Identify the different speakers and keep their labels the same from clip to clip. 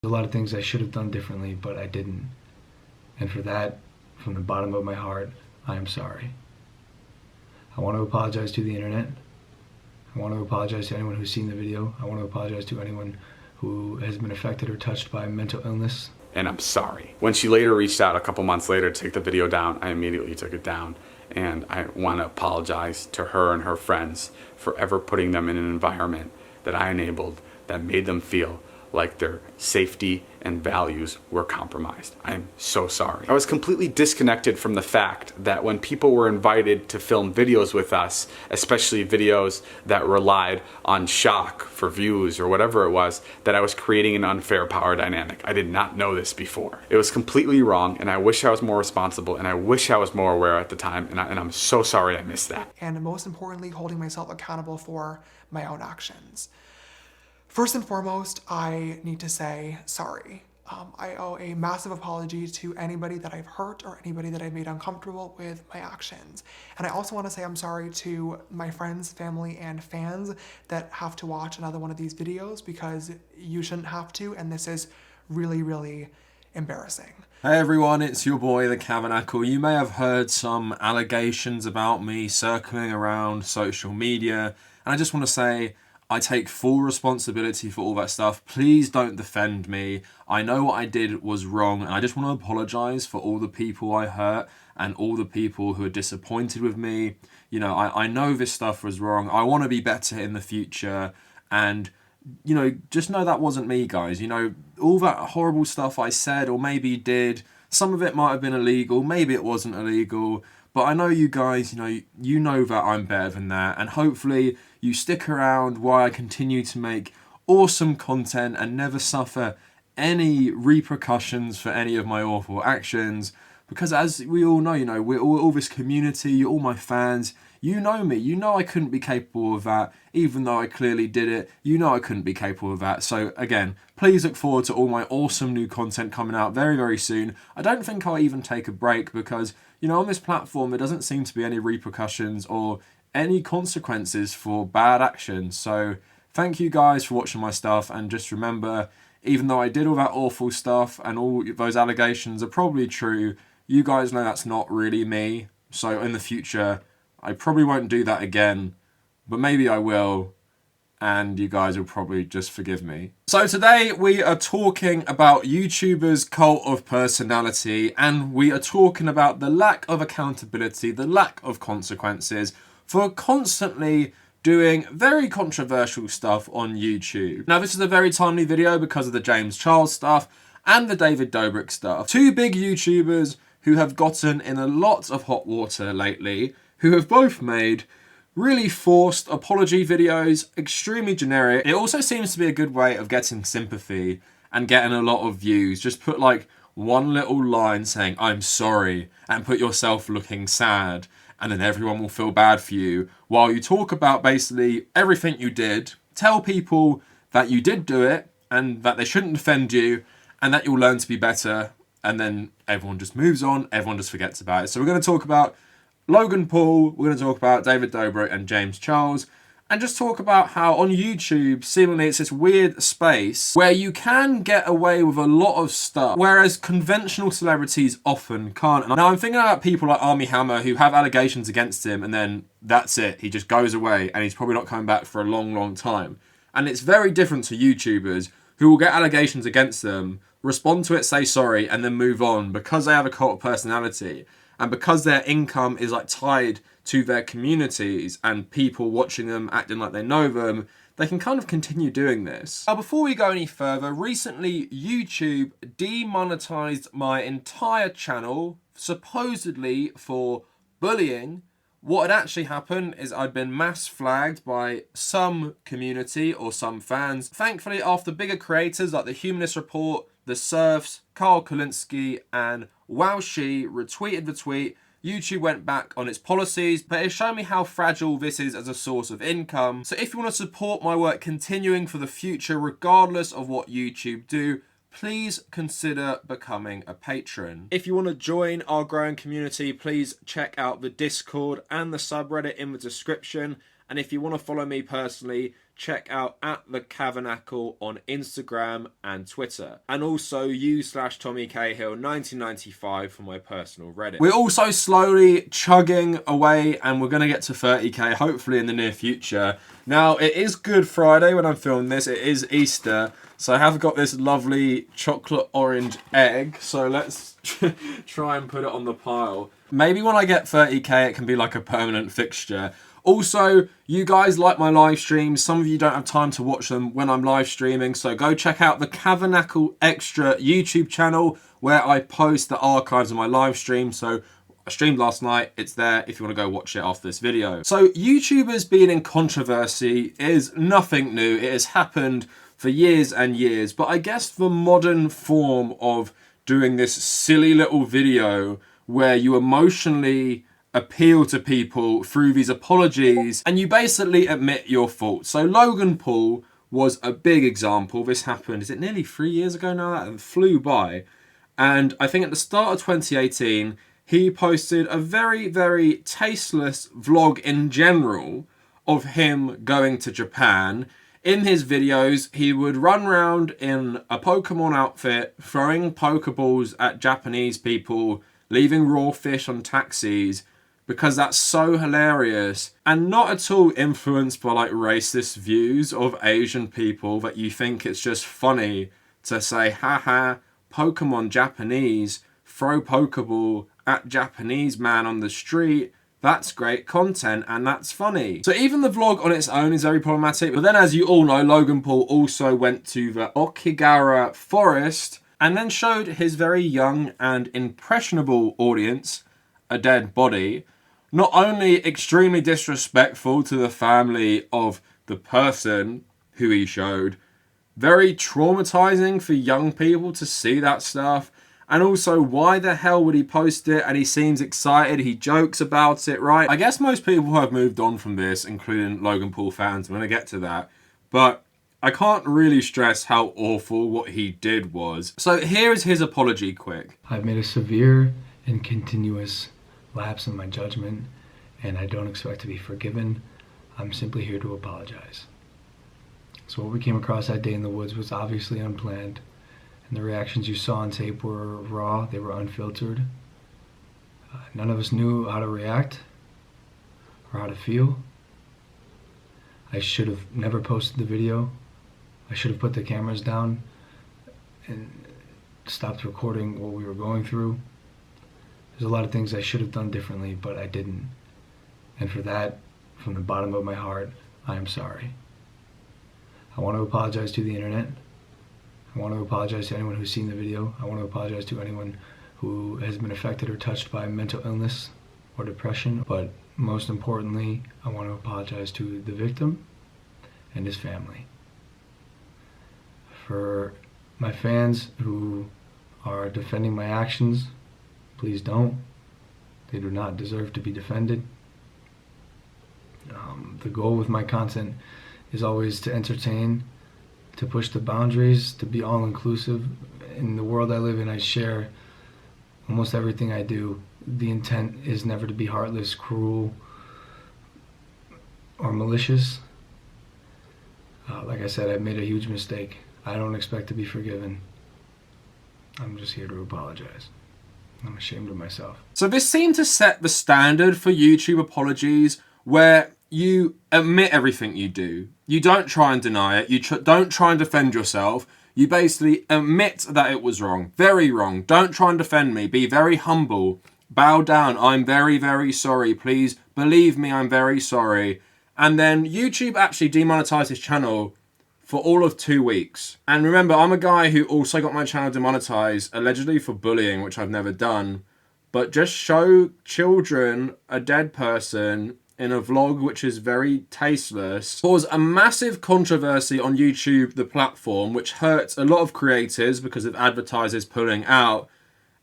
Speaker 1: There's a lot of things I should have done differently, but I didn't. And for that, from the bottom of my heart, I am sorry. I want to apologize to the internet. I want to apologize to anyone who's seen the video. I want to apologize to anyone who has been affected or touched by mental illness.
Speaker 2: And I'm sorry. When she later reached out a couple months later to take the video down, I immediately took it down. And I want to apologize to her and her friends for ever putting them in an environment that I enabled that made them feel like their safety and values were compromised. I'm so sorry. I was completely disconnected from the fact that when people were invited to film videos with us, especially videos that relied on shock for views or whatever it was, that I was creating an unfair power dynamic. I did not know this before. It was completely wrong, and I wish I was more responsible, and I wish I was more aware at the time, and I'm so sorry I missed that.
Speaker 3: And most importantly, holding myself accountable for my own actions. First and foremost, I need to say sorry. I owe a massive apology to anybody that I've hurt or anybody that I've made uncomfortable with my actions. And I also want to say I'm sorry to my friends, family, and fans that have to watch another one of these videos, because you shouldn't have to, and this is really, really embarrassing.
Speaker 4: Hey everyone, it's your boy the Kavernacle. You may have heard some allegations about me circling around social media, and I just want to say I take full responsibility for all that stuff. Please don't defend me. I know what I did was wrong, and I just want to apologize for all the people I hurt and all the people who are disappointed with me. You know, I know this stuff was wrong. I want to be better in the future, and you know, just know that wasn't me, guys. You know, all that horrible stuff I said or maybe did, some of it might have been illegal, maybe it wasn't illegal, but I know you guys, you know that I'm better than that, and hopefully you stick around while I continue to make awesome content and never suffer any repercussions for any of my awful actions, because as we all know, we're all this community, you're all my fans, you know me, you know I couldn't be capable of that, even though I clearly did it, you know I couldn't be capable of that. So again, please look forward to all my awesome new content coming out very, very soon. I don't think I'll even take a break because, on this platform there doesn't seem to be any repercussions or any consequences for bad actions. So thank you guys for watching my stuff, and just remember, even though I did all that awful stuff and all those allegations are probably true, you guys know that's not really me. So in the future, I probably won't do that again, but maybe I will, and you guys will probably just forgive me. So today we are talking about YouTubers' cult of personality, and we are talking about the lack of accountability, the lack of consequences for constantly doing very controversial stuff on YouTube. Now this is a very timely video because of the James Charles stuff and the David Dobrik stuff. Two big YouTubers who have gotten in a lot of hot water lately, who have both made really forced apology videos, extremely generic. It also seems to be a good way of getting sympathy and getting a lot of views. Just put like one little line saying, "I'm sorry," and put yourself looking sad, and then everyone will feel bad for you while you talk about basically everything you did. Tell people that you did do it and that they shouldn't defend you and that you'll learn to be better, and then everyone just moves on, everyone just forgets about it. So we're going to talk about Logan Paul, we're going to talk about David Dobrik and James Charles, and just talk about how on YouTube, seemingly it's this weird space where you can get away with a lot of stuff, whereas conventional celebrities often can't. Now I'm thinking about people like Armie Hammer who have allegations against him, and then that's it, he just goes away and he's probably not coming back for a long, long time. And it's very different to YouTubers who will get allegations against them, respond to it, say sorry, and then move on because they have a cult of personality. And because their income is like tied to their communities and people watching them acting like they know them, they can kind of continue doing this. Now before we go any further, recently YouTube demonetized my entire channel, supposedly for bullying. What had actually happened is I'd been mass flagged by some community or some fans. Thankfully, after bigger creators like the Humanist Report, the Surfs, Carl Kalinske and Wowshi retweeted the tweet, YouTube went back on its policies, but it's shown me how fragile this is as a source of income. So if you want to support my work continuing for the future, regardless of what YouTube do, please consider becoming a patron. If you want to join our growing community, please check out the Discord and the subreddit in the description. And if you want to follow me personally, check out at the Kavernacle on Instagram and Twitter. And also u/TommyCahill1995 for my personal Reddit. We're also slowly chugging away and we're going to get to 30k hopefully in the near future. Now, it is Good Friday when I'm filming this. It is Easter. So I have got this lovely chocolate orange egg. So let's try and put it on the pile. Maybe when I get 30k, it can be like a permanent fixture. Also, you guys like my live streams. Some of you don't have time to watch them when I'm live streaming. So go check out the Kavernacle Extra YouTube channel where I post the archives of my live stream. So I streamed last night. It's there if you want to go watch it after this video. So YouTubers being in controversy is nothing new. It has happened for years and years. But I guess the modern form of doing this silly little video where you emotionally appeal to people through these apologies and you basically admit your fault. So Logan Paul was a big example. This happened, is it nearly 3 years ago now? That flew by. And I think at the start of 2018, he posted a very, very tasteless vlog in general of him going to Japan. In his videos, he would run around in a Pokemon outfit, throwing Pokeballs at Japanese people, leaving raw fish on taxis, because that's so hilarious and not at all influenced by like racist views of Asian people that you think it's just funny to say, haha, Pokemon Japanese, throw Pokeball at Japanese man on the street. That's great content and that's funny. So even the vlog on its own is very problematic. But then as you all know, Logan Paul also went to the Okigara forest and then showed his very young and impressionable audience a dead body. Not only extremely disrespectful to the family of the person who he showed, very traumatizing for young people to see that stuff. And also, why the hell would he post it? And he seems excited, he jokes about it, right? I guess most people have moved on from this, including Logan Paul fans. I'm going to get to that. But I can't really stress how awful what he did was. So here is his apology quick.
Speaker 1: I've made a severe and continuous lapse in my judgment, and I don't expect to be forgiven. I'm simply here to apologize. So what we came across that day in the woods was obviously unplanned, and the reactions you saw on tape were raw, they were unfiltered. None of us knew how to react or how to feel. I should have never posted the video. I should have put the cameras down and stopped recording what we were going through. There's a lot of things I should have done differently, but I didn't. And for that, from the bottom of my heart, I am sorry. I want to apologize to the internet. I want to apologize to anyone who's seen the video. I want to apologize to anyone who has been affected or touched by mental illness or depression. But most importantly, I want to apologize to the victim and his family. For my fans who are defending my actions, please don't. They do not deserve to be defended. The goal with my content is always to entertain, to push the boundaries, to be all-inclusive. In the world I live in, I share almost everything I do. The intent is never to be heartless, cruel, or malicious. Like I said, I've made a huge mistake. I don't expect to be forgiven. I'm just here to apologize. I'm ashamed of myself.
Speaker 4: So this seemed to set the standard for YouTube apologies, where you admit everything you do. You don't try and deny it. You don't try and defend yourself. You basically admit that it was wrong. Very wrong. Don't try and defend me. Be very humble. Bow down. I'm very, very sorry. Please believe me, I'm very sorry. And then YouTube actually demonetized his channel for all of 2 weeks. And remember, I'm a guy who also got my channel demonetized, allegedly for bullying, which I've never done. But just show children a dead person in a vlog which is very tasteless caused a massive controversy on YouTube, the platform, which hurts a lot of creators because of advertisers pulling out.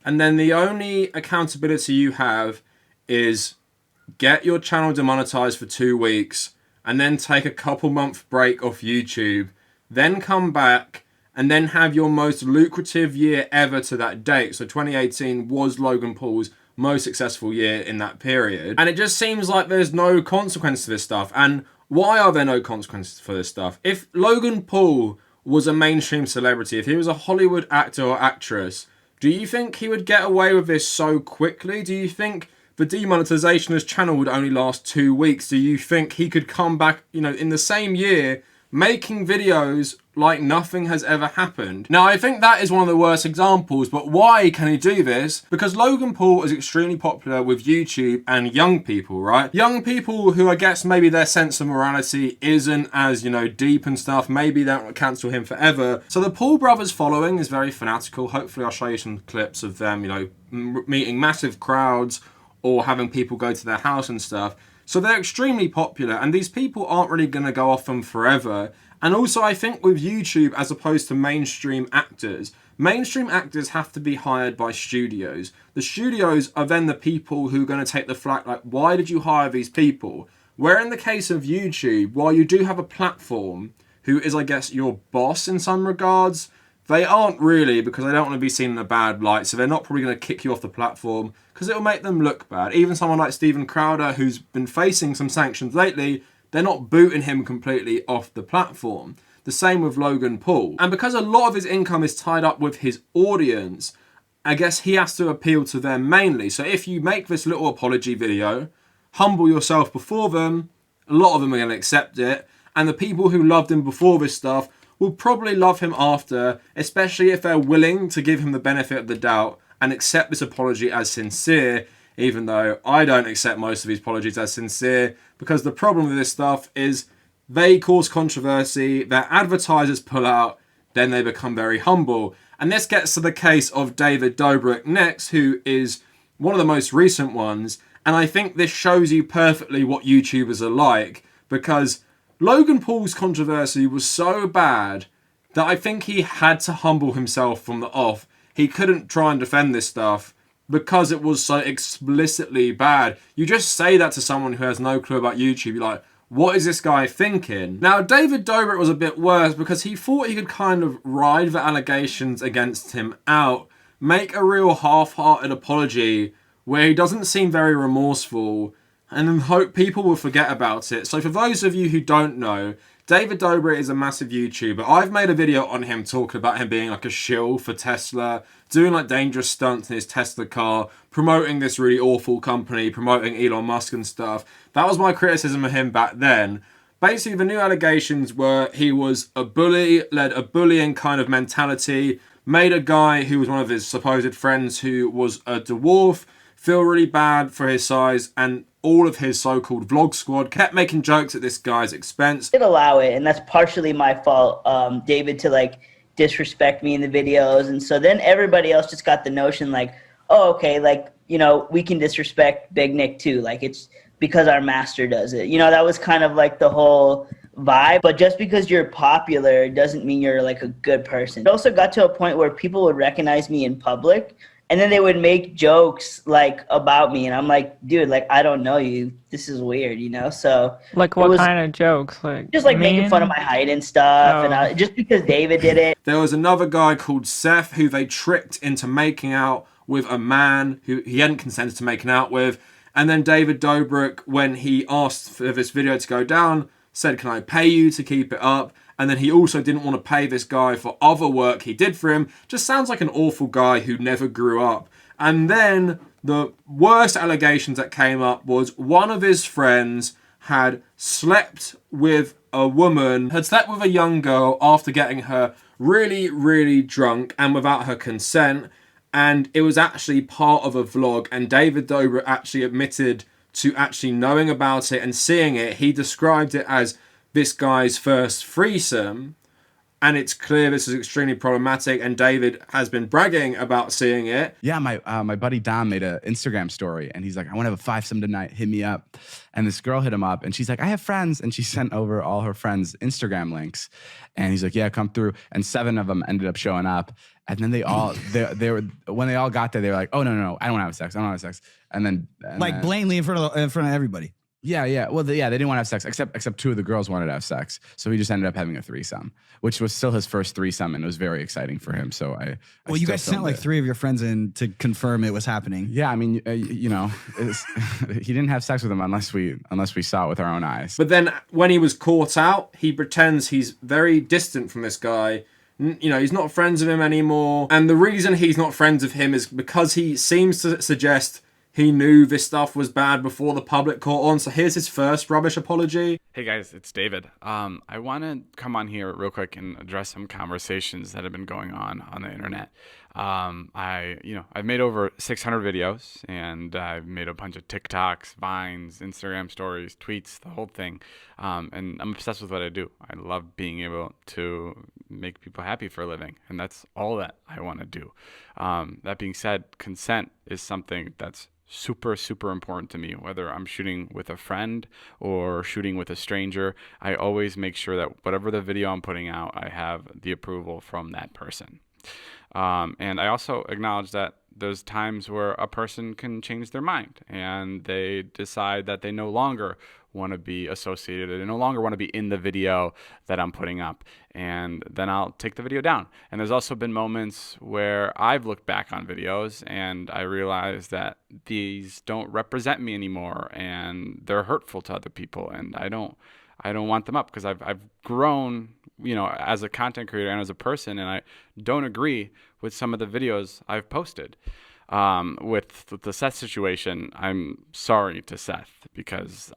Speaker 4: And then the only accountability you have is get your channel demonetized for 2 weeks and then take a couple-month break off YouTube, then come back and then have your most lucrative year ever to that date. So 2018 was Logan Paul's most successful year in that period. And it just seems like there's no consequence to this stuff. And Why are there no consequences for this stuff? If Logan Paul was a mainstream celebrity, if he was a Hollywood actor or actress, do you think he would get away with this so quickly? Do you think the demonetization of his channel would only last 2 weeks? Do you think he could come back, you know, in the same year, making videos like nothing has ever happened? Now, I think that is one of the worst examples, but why can he do this? Because Logan Paul is extremely popular with YouTube and young people, right? Young people who, I guess, maybe their sense of morality isn't as, you know, deep and stuff. Maybe they don't cancel him forever. So the Paul brothers following is very fanatical. Hopefully I'll show you some clips of them, you know, meeting massive crowds or having people go to their house and stuff. So they're extremely popular, and these people aren't really going to go off them forever. And also, I think with YouTube, as opposed to mainstream actors have to be hired by studios. The studios are then the people who are going to take the flak, like, why did you hire these people? Where in the case of YouTube, while you do have a platform who is, I guess, your boss in some regards, they aren't really, because they don't want to be seen in a bad light, so they're not probably going to kick you off the platform, because it'll make them look bad. Even someone like Steven Crowder, who's been facing some sanctions lately, they're not booting him completely off the platform. The same with Logan Paul. And because a lot of his income is tied up with his audience, I guess he has to appeal to them mainly. So if you make this little apology video, humble yourself before them, a lot of them are going to accept it, and the people who loved him before this stuff will probably love him after, especially if they're willing to give him the benefit of the doubt and accept this apology as sincere, even though I don't accept most of these apologies as sincere, because the problem with this stuff is they cause controversy, their advertisers pull out, then they become very humble. And this gets to the case of David Dobrik next, who is one of the most recent ones, and I think this shows you perfectly what YouTubers are like, because Logan Paul's controversy was so bad that I think he had to humble himself from the off. He couldn't try and defend this stuff because it was so explicitly bad. You just say that to someone who has no clue about YouTube, you're like, what is this guy thinking? Now, David Dobrik was a bit worse because he thought he could kind of ride the allegations against him out, make a real half-hearted apology where he doesn't seem very remorseful, and then hope people will forget about it. So for those of you who don't know, David Dobrik is a massive YouTuber. I've made a video on him talking about him being like a shill for Tesla, doing like dangerous stunts in his Tesla car, promoting this really awful company, promoting Elon Musk and stuff. That was my criticism of him back then. Basically, the new allegations were he was a bully, led a bullying kind of mentality, made a guy who was one of his supposed friends who was a dwarf feel really bad for his size, and all of his so-called vlog squad kept making jokes at this guy's expense.
Speaker 5: Did allow it, and that's partially my fault, David, to like disrespect me in the videos. And so then everybody else just got the notion like, oh, okay, like, you know, we can disrespect Big Nick too. Like, it's because our master does it. You know, that was kind of like the whole vibe. But just because you're popular doesn't mean you're like a good person. It also got to a point where people would recognize me in public, and then they would make jokes like about me, and I'm like, dude, like, I don't know you. This is weird, you know? So
Speaker 6: like, what kind of jokes? Like,
Speaker 5: just like making fun of my height and stuff, and just because David did it.
Speaker 4: There was another guy called Seth who they tricked into making out with a man who he hadn't consented to making out with. And then David Dobrik, when he asked for this video to go down, said, can I pay you to keep it up? And then he also didn't want to pay this guy for other work he did for him. Just sounds like an awful guy who never grew up. And then the worst allegations that came up was one of his friends had slept with a woman, had slept with a young girl after getting her really, really drunk and without her consent. And it was actually part of a vlog. And David Dobrik actually admitted to actually knowing about it and seeing it. He described it as this guy's first threesome, and it's clear this is extremely problematic, and David has been bragging about seeing it.
Speaker 7: Yeah, my buddy Dom made an Instagram story, and he's like, I want to have a fivesome tonight, hit me up. And this girl hit him up, and she's like, I have friends, and she sent over all her friends' Instagram links, and he's like, yeah, come through. And 7 of them ended up showing up, and then they were when they all got there, they were like, oh no, I don't want to have sex, And then
Speaker 8: blatantly in front of everybody.
Speaker 7: Yeah. Well, they didn't want to have sex, except two of the girls wanted to have sex. So he just ended up having a threesome, which was still his first threesome, and it was very exciting for him. So
Speaker 8: Well, you guys sent like 3 of your friends in to confirm it was happening.
Speaker 7: Yeah, I mean, he didn't have sex with them unless we saw it with our own eyes.
Speaker 4: But then when he was caught out, he pretends he's very distant from this guy. He's not friends with him anymore. And the reason he's not friends with him is because he seems to suggest he knew this stuff was bad before the public caught on. So here's his first rubbish apology.
Speaker 2: Hey guys, it's David. I want to come on here real quick and address some conversations that have been going on the internet. I've made over 600 videos, and I've made a bunch of TikToks, Vines, Instagram stories, tweets, the whole thing. And I'm obsessed with what I do. I love being able to make people happy for a living, and that's all that I want to do. That being said, consent is something that's super, super important to me. Whether I'm shooting with a friend or shooting with a stranger, I always make sure that whatever the video I'm putting out, I have the approval from that person. And I also acknowledge that there's times where a person can change their mind and they decide that they no longer want to be associated, they no longer want to be in the video that I'm putting up, and then I'll take the video down. And there's also been moments where I've looked back on videos and I realize that these don't represent me anymore and they're hurtful to other people, and I don't want them up because I've grown, as a content creator and as a person, and I don't agree with some of the videos I've posted. With the Seth situation, I'm sorry to Seth, because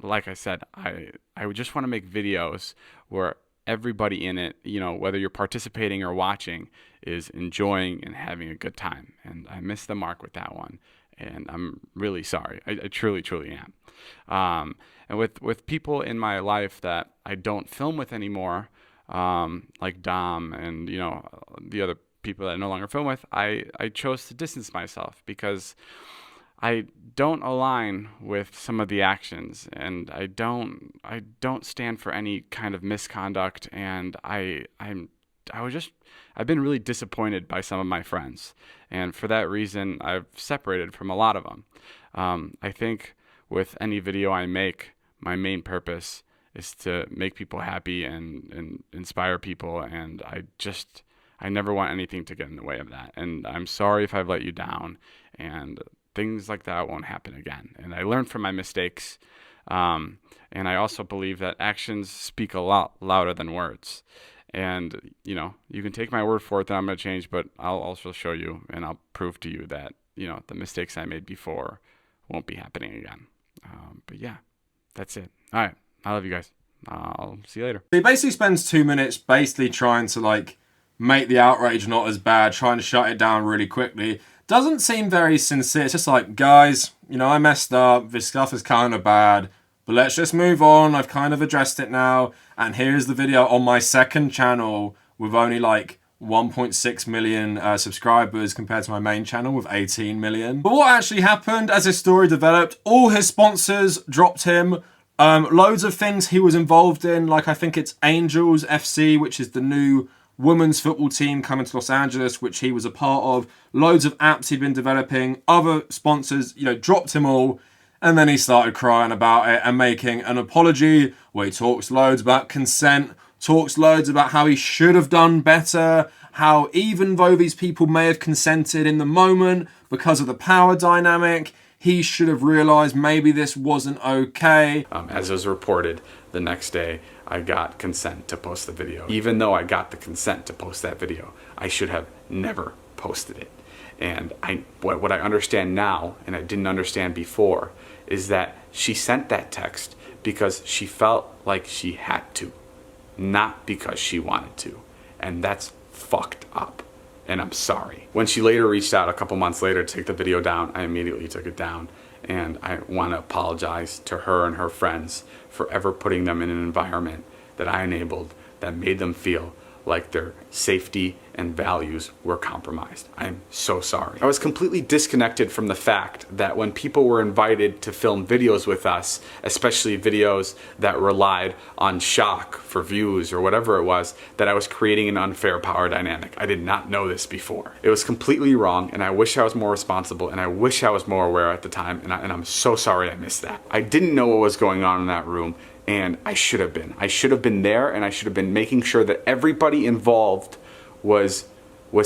Speaker 2: like I said, I would just want to make videos where everybody in it, whether you're participating or watching, is enjoying and having a good time. And I missed the mark with that one, and I'm really sorry. I truly, truly am. And with people in my life that I don't film with anymore, like Dom and the other people that I no longer film with, I chose to distance myself because I don't align with some of the actions, and I don't stand for any kind of misconduct, and I've been really disappointed by some of my friends, and for that reason I've separated from a lot of them. I think with any video I make, my main purpose is to make people happy and inspire people, and I never want anything to get in the way of that. And I'm sorry if I've let you down, and things like that won't happen again. And I learned from my mistakes. And I also believe that actions speak a lot louder than words. And, you can take my word for it that I'm going to change, but I'll also show you and I'll prove to you that, the mistakes I made before won't be happening again. But yeah, that's it. All right. I love you guys. I'll see you later.
Speaker 4: He basically spends 2 minutes basically trying to make the outrage not as bad, trying to shut it down really quickly. Doesn't seem very sincere. It's just like, guys, I messed up. This stuff is kind of bad, but let's just move on. I've kind of addressed it now. And here's the video on my second channel with only 1.6 million subscribers compared to my main channel with 18 million. But what actually happened as his story developed, all his sponsors dropped him. Loads of things he was involved in, I think it's Angels FC, which is the new women's football team coming to Los Angeles, which he was a part of. Loads of apps he'd been developing. Other sponsors, dropped him all. And then he started crying about it and making an apology where he talks loads about consent, talks loads about how he should have done better, how even though these people may have consented in the moment because of the power dynamic, he should have realized maybe this wasn't okay.
Speaker 2: As was reported, the next day I got consent to post the video. Even though I got the consent to post that video, I should have never posted it. And what I understand now, and I didn't understand before, is that she sent that text because she felt like she had to, not because she wanted to. And that's fucked up. And I'm sorry. When she later reached out a couple months later to take the video down, I immediately took it down. And I want to apologize to her and her friends for ever putting them in an environment that I enabled that made them feel like their safety and values were compromised. I'm so sorry. I was completely disconnected from the fact that when people were invited to film videos with us, especially videos that relied on shock for views or whatever it was, that I was creating an unfair power dynamic. I did not know this before. It was completely wrong, and I wish I was more responsible, and I wish I was more aware at the time, and I'm so sorry I missed that. I didn't know what was going on in that room, and I should have been. I should have been there, and I should have been making sure that everybody involved was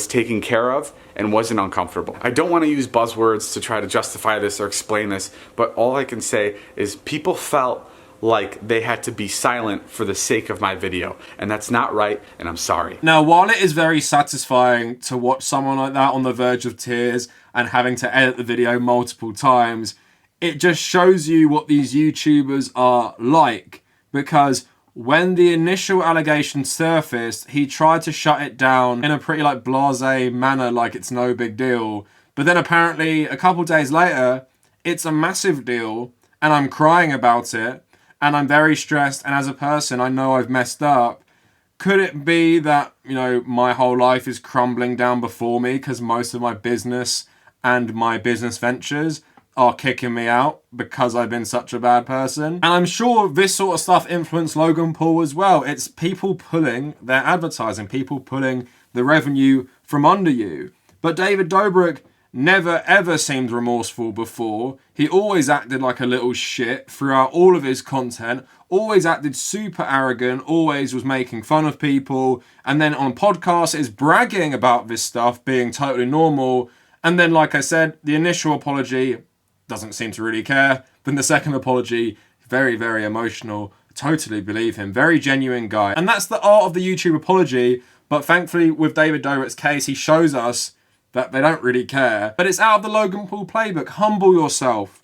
Speaker 2: taken care of and wasn't uncomfortable. I don't want to use buzzwords to try to justify this or explain this, but all I can say is people felt like they had to be silent for the sake of my video, and that's not right, and I'm sorry.
Speaker 4: Now, while it is very satisfying to watch someone like that on the verge of tears and having to edit the video multiple times, it just shows you what these YouTubers are like, because when the initial allegation surfaced, he tried to shut it down in a pretty like blasé manner, like it's no big deal. But then apparently a couple days later, it's a massive deal, and I'm crying about it, and I'm very stressed, and as a person, I know I've messed up. Could it be that, you know, my whole life is crumbling down before me because most of my business and my business ventures are kicking me out because I've been such a bad person? And I'm sure this sort of stuff influenced Logan Paul as well. It's people pulling their advertising, people pulling the revenue from under you. But David Dobrik never ever seemed remorseful before. He always acted like a little shit throughout all of his content, always acted super arrogant, always was making fun of people, and then on podcasts is bragging about this stuff being totally normal. And then, like I said, the initial apology, doesn't seem to really care. Then the second apology, very, very emotional. Totally believe him. Very genuine guy. And that's the art of the YouTube apology. But thankfully, with David Dobrik's case, he shows us that they don't really care. But it's out of the Logan Paul playbook. Humble yourself.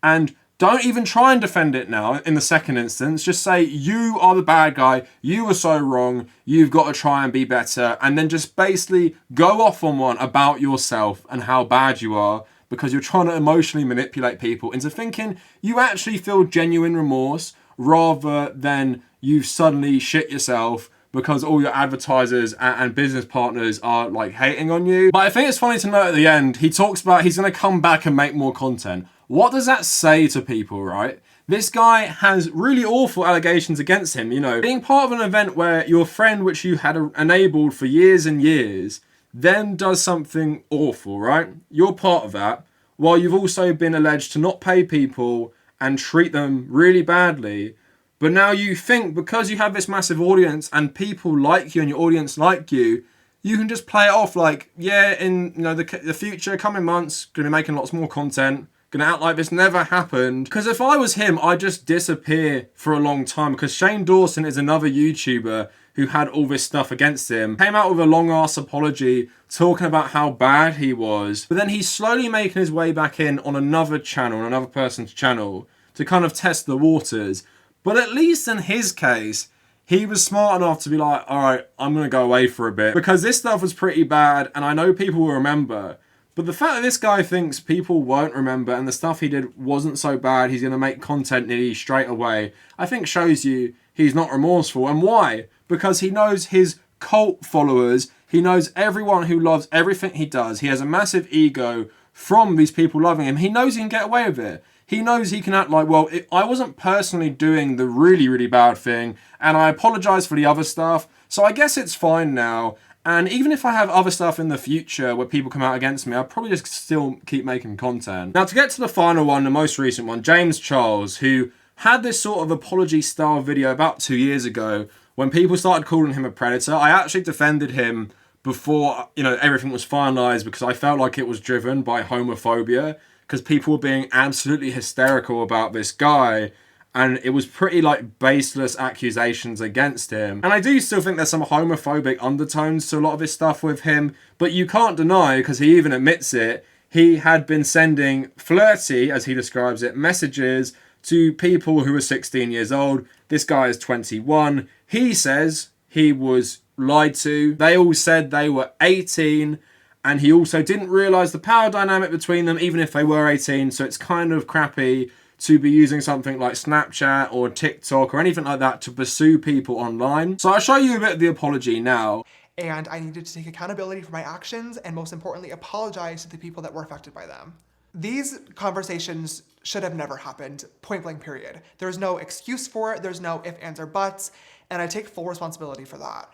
Speaker 4: And don't even try and defend it now in the second instance. Just say, you are the bad guy. You were so wrong. You've got to try and be better. And then just basically go off on one about yourself and how bad you are, because you're trying to emotionally manipulate people into thinking you actually feel genuine remorse rather than you've suddenly shit yourself because all your advertisers and business partners are like hating on you. But I think it's funny to note at the end, he talks about he's going to come back and make more content. What does that say to people, right? This guy has really awful allegations against him, you know. Being part of an event where your friend, which you had enabled for years and years, then does something awful, right? You're part of that, while you've also been alleged to not pay people and treat them really badly. But now you think because you have this massive audience and people like you and your audience like you, you can just play it off like, yeah, in the future, coming months, going to be making lots more content, going to act like this never happened. Because if I was him, I'd just disappear for a long time, because Shane Dawson is another YouTuber who had all this stuff against him, came out with a long-ass apology talking about how bad he was, but then he's slowly making his way back in on another channel, on another person's channel, to kind of test the waters. But at least in his case, he was smart enough to be like, all right, I'm going to go away for a bit, because this stuff was pretty bad, and I know people will remember. But the fact that this guy thinks people won't remember and the stuff he did wasn't so bad, he's going to make content nearly straight away, I think shows you he's not remorseful. And why? Because he knows his cult followers, he knows everyone who loves everything he does. He has a massive ego from these people loving him. He knows he can get away with it. He knows he can act like, well, I wasn't personally doing the really, really bad thing, and I apologize for the other stuff, so I guess it's fine now. And even if I have other stuff in the future where people come out against me, I'll probably just still keep making content. Now, to get to the final one, the most recent one, James Charles, who had this sort of apology style video about 2 years ago when people started calling him a predator. I actually defended him before, everything was finalized, because I felt like it was driven by homophobia, because people were being absolutely hysterical about this guy, and it was pretty baseless accusations against him. And I do still think there's some homophobic undertones to a lot of this stuff with him, but you can't deny, because he even admits it, he had been sending flirty, as he describes it, messages to people who were 16 years old. This guy is 21. He says he was lied to. They all said they were 18, and he also didn't realise the power dynamic between them, even if they were 18, so it's kind of crappy to be using something like Snapchat or TikTok or anything like that to pursue people online. So I'll show you a bit of the apology now.
Speaker 3: And I needed to take accountability for my actions and most importantly, apologize to the people that were affected by them. These conversations should have never happened, point blank period. There's no excuse for it, there's no ifs, ands, or buts, and I take full responsibility for that.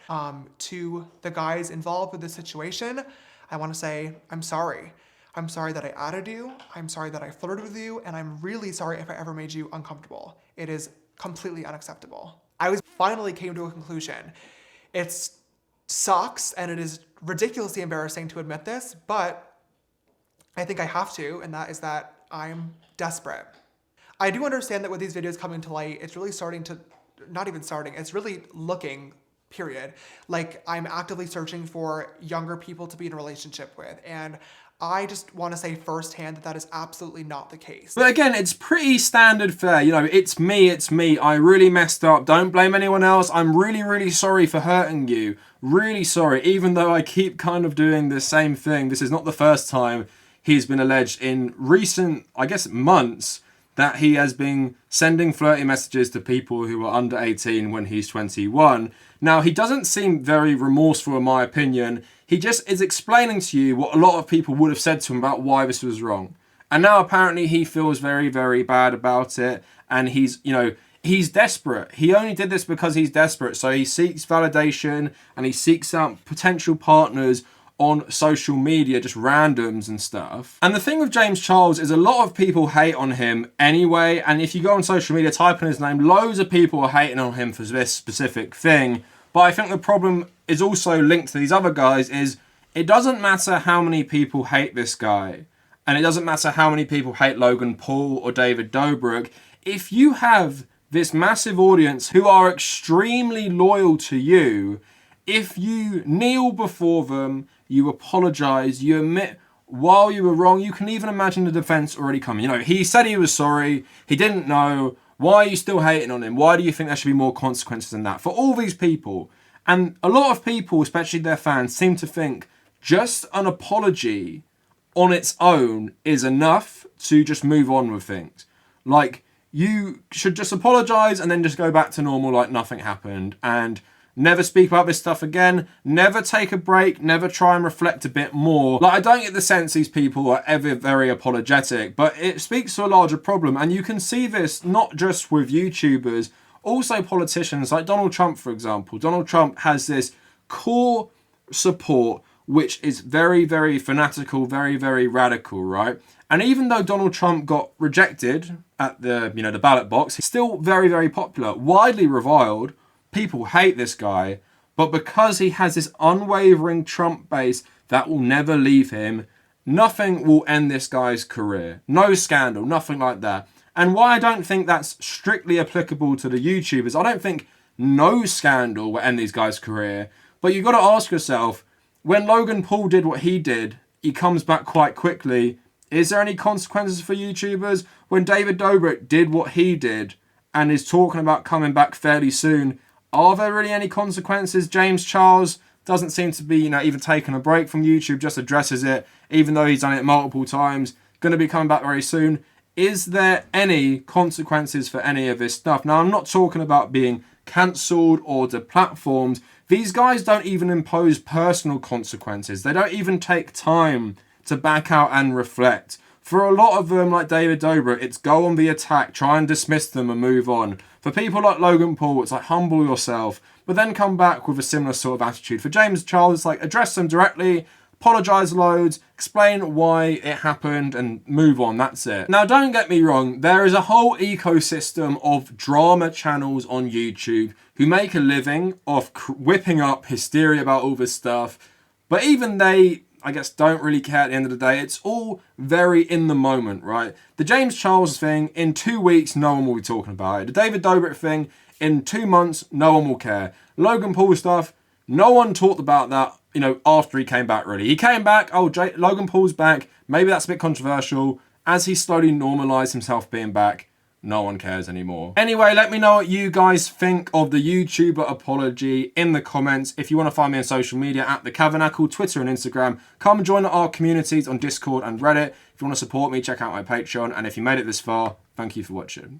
Speaker 3: To the guys involved with this situation, I wanna say, I'm sorry. I'm sorry that I added you, I'm sorry that I flirted with you, and I'm really sorry if I ever made you uncomfortable. It is completely unacceptable. I finally came to a conclusion. It sucks and it is ridiculously embarrassing to admit this, but I think I have to, and that is that I'm desperate. I do understand that with these videos coming to light, it's really starting to, not even starting, it's really looking, period, like I'm actively searching for younger people to be in a relationship with, and I just want to say firsthand that that is absolutely not the case.
Speaker 4: But again, it's pretty standard fare. You know, it's me. I really messed up. Don't blame anyone else. I'm really, really sorry for hurting you. Really sorry. Even though I keep kind of doing the same thing. This is not the first time he's been alleged in recent, I guess, months that he has been sending flirty messages to people who are under 18 when he's 21. Now, he doesn't seem very remorseful in my opinion. He just is explaining to you what a lot of people would have said to him about why this was wrong. And now apparently he feels very, very bad about it. And he's, you know, he's desperate. He only did this because he's desperate. So he seeks validation and he seeks out potential partners on social media, just randoms and stuff. And the thing with James Charles is a lot of people hate on him anyway. And if you go on social media, type in his name, loads of people are hating on him for this specific thing. But I think the problem is also linked to these other guys is it doesn't matter how many people hate this guy. And it doesn't matter how many people hate Logan Paul or David Dobrik. If you have this massive audience who are extremely loyal to you, if you kneel before them, you apologize, you admit while you were wrong, you can even imagine the defense already coming. You know, he said he was sorry, he didn't know. Why are you still hating on him? Why do you think there should be more consequences than that? For all these people, and a lot of people, especially their fans, seem to think just an apology on its own is enough to just move on with things. Like, you should just apologize and then just go back to normal like nothing happened and never speak about this stuff again, never take a break, never try and reflect a bit more. Like, I don't get the sense these people are ever very apologetic, but it speaks to a larger problem. And you can see this not just with YouTubers, also politicians like Donald Trump, for example. Donald Trump has this core support which is very, very fanatical, very, very radical, right? And even though Donald Trump got rejected at the ballot box, he's still very, very popular, widely reviled. People hate this guy, but because he has this unwavering Trump base that will never leave him, nothing will end this guy's career. No scandal, nothing like that. And why I don't think that's strictly applicable to the YouTubers, I don't think no scandal will end these guys' career. But you've got to ask yourself, when Logan Paul did what he did, he comes back quite quickly. Is there any consequences for YouTubers? When David Dobrik did what he did and is talking about coming back fairly soon, are there really any consequences? James Charles doesn't seem to be, even taking a break from YouTube, just addresses it, even though he's done it multiple times. Going to be coming back very soon. Is there any consequences for any of this stuff? Now, I'm not talking about being cancelled or deplatformed. These guys don't even impose personal consequences. They don't even take time to back out and reflect. For a lot of them, like David Dobrik, it's go on the attack, try and dismiss them and move on. For people like Logan Paul, it's like humble yourself, but then come back with a similar sort of attitude. For James Charles, it's like address them directly, apologise loads, explain why it happened and move on, that's it. Now, don't get me wrong, there is a whole ecosystem of drama channels on YouTube who make a living off whipping up hysteria about all this stuff, but even they, I guess, don't really care at the end of the day. It's all very in the moment, right? The James Charles thing, in 2 weeks, no one will be talking about it. The David Dobrik thing, in 2 months, no one will care. Logan Paul stuff, no one talked about that, after he came back, really. He came back, Logan Paul's back, maybe that's a bit controversial. As he slowly normalised himself being back, no one cares anymore. Anyway, let me know what you guys think of the YouTuber apology in the comments. If you want to find me on social media at the Kavernacle, Twitter and Instagram, come join our communities on Discord and Reddit. If you want to support me, check out my Patreon. And if you made it this far, Thank you for watching.